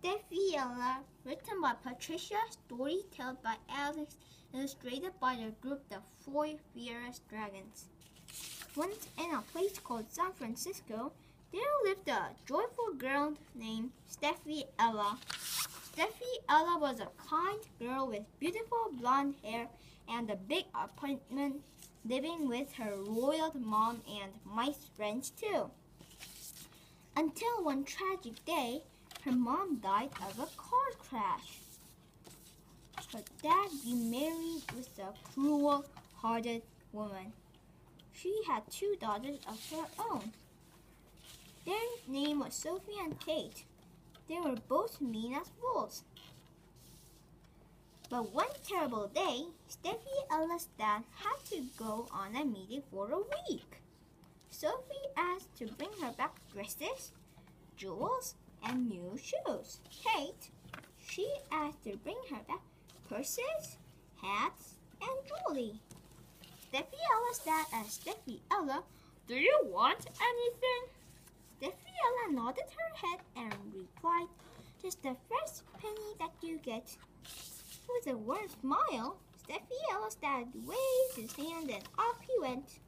Stephieella, written by Patricia, story told by Alex, illustrated by the group The Four Fierce Dragons. Once in a place called San Francisco, there lived a joyful girl named Stephieella. Stephieella was a kind girl with beautiful blonde hair and a big apartment, living with her royal mom and mice friends too. Until one tragic day, her mom died of a car crash. Her dad remarried with a cruel-hearted woman. She had two daughters of her own. Their name was Sophie and Kate. They were both mean as wolves. But one terrible day, Stephieella's dad had to go on a meeting for a week. Sophie asked to bring her back dresses, jewels, and new shoes. Kate, she asked to bring her back purses, hats, and jewelry. Stephieella's dad asked Stephieella, "Do you want anything?" Stephieella nodded her head and replied, "Just the first penny that you get." With a warm smile, Stephieella's dad waved his hand and off he went.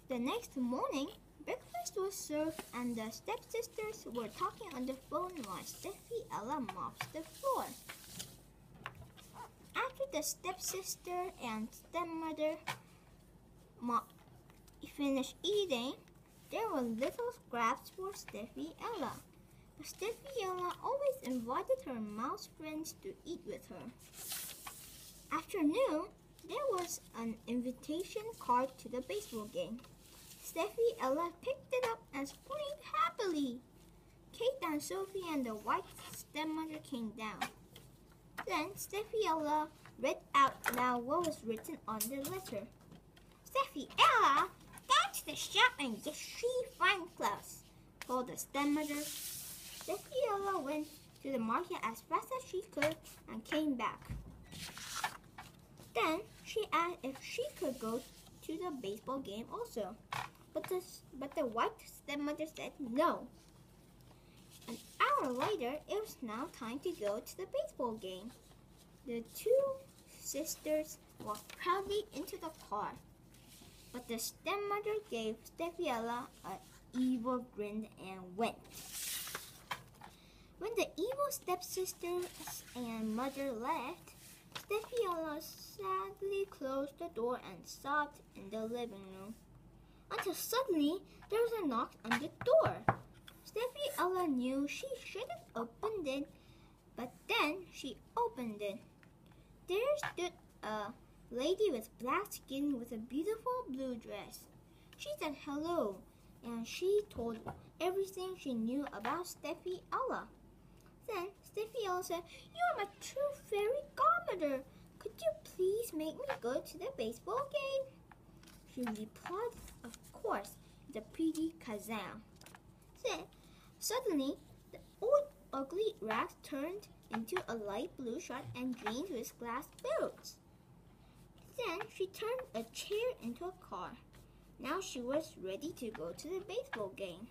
The next morning, breakfast was served and the stepsisters were talking on the phone while Stephieella mops the floor. After the stepsister and stepmother finished eating, there were little scraps for Stephieella. But Stephieella always invited her mouse friends to eat with her. After noon, there was an invitation card to the baseball game. Stephieella picked it up and screamed happily. Kate and Sophie and the white stepmother came down. Then Stephieella read out loud what was written on the letter. "Stephieella, go to the shop and get 3 fine clothes," called the stepmother. Stephieella went to the market as fast as she could and came back. Then she asked if she could go to the baseball game also. But the white stepmother said no. An hour later, it was now time to go to the baseball game. The two sisters walked proudly into the car. But the stepmother gave Stephieella an evil grin and went. When the evil stepsisters and mother left, Stephieella sadly closed the door and sobbed in the living room. Until suddenly, there was a knock on the door. Stephieella knew she shouldn't open it, but then she opened it. There stood a lady with black skin with a beautiful blue dress. She said hello, and she told everything she knew about Stephieella. Then Stephieella said, "You're my true fairy godmother. Could you please make me go to the baseball game?" She replied, "Of course," with a pretty kazam. Then, suddenly, the old ugly rat turned into a light blue shirt and jeans with glass boots. Then she turned a chair into a car. Now she was ready to go to the baseball game.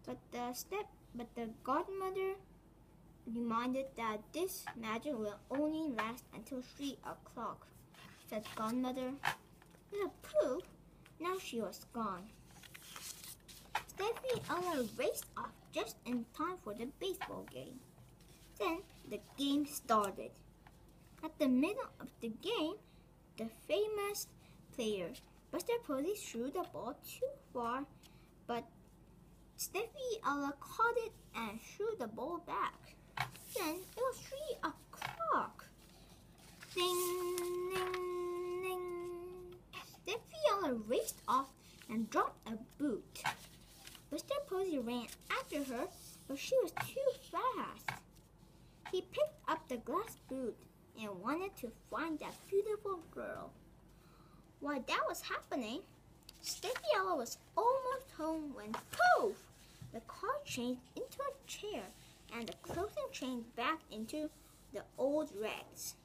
But the godmother reminded that this magic will only last until 3 o'clock. Said godmother. With a poof, now she was gone. Stephieella raced off just in time for the baseball game. Then the game started. At the middle of the game, the famous player, Buster Posey, threw the ball too far, but Stephieella caught it and threw the ball back. Then it was 3 o'clock. Ding, ding, ding. Stephieella raced off and dropped a boot. Buster Posey ran after her, but she was too fast. He picked up the glass boot and wanted to find that beautiful girl. While that was happening, Stephieella was almost home when poof! The car changed into a chair and the clothing changed back into the old rags.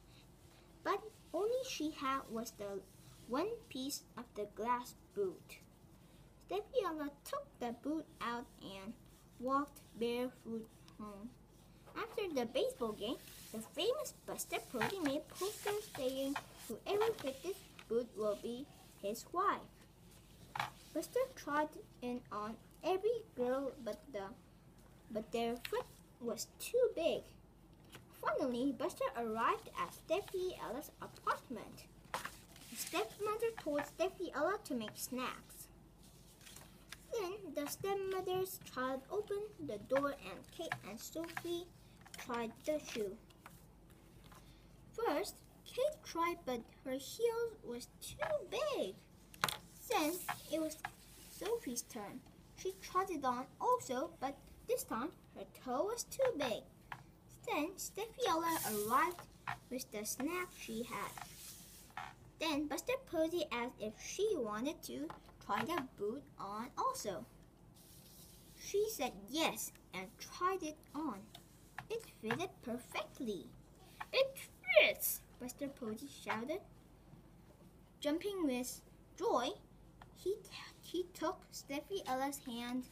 But only she had was the one piece of the glass boot. Stephieella took the boot out and walked barefoot home. After the baseball game, the famous Buster Posey made posters saying whoever hit this boot will be his wife. Buster tried it on every girl but their foot was too big. Finally, Buster arrived at Stephieella's apartment. The stepmother told Stephieella to make snacks. Then the stepmother's child opened the door and Kate and Sophie tried the shoe. First, Kate tried but her heel was too big. Then it was Sophie's turn. She tried it on also, but this time her toe was too big. Then Stephieella arrived with the snack she had. Then Buster Posey asked if she wanted to try the boot on also. She said yes and tried it on. It fitted perfectly. It fits! Buster Posey shouted. Jumping with joy, he took Stephieella's hand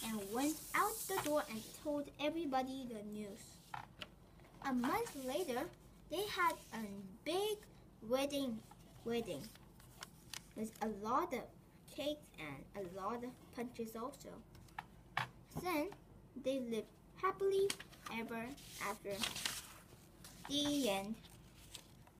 and went out the door and told everybody the news. A month later, they had a big wedding with a lot of cakes and a lot of punches also. Then they lived happily ever after. The end.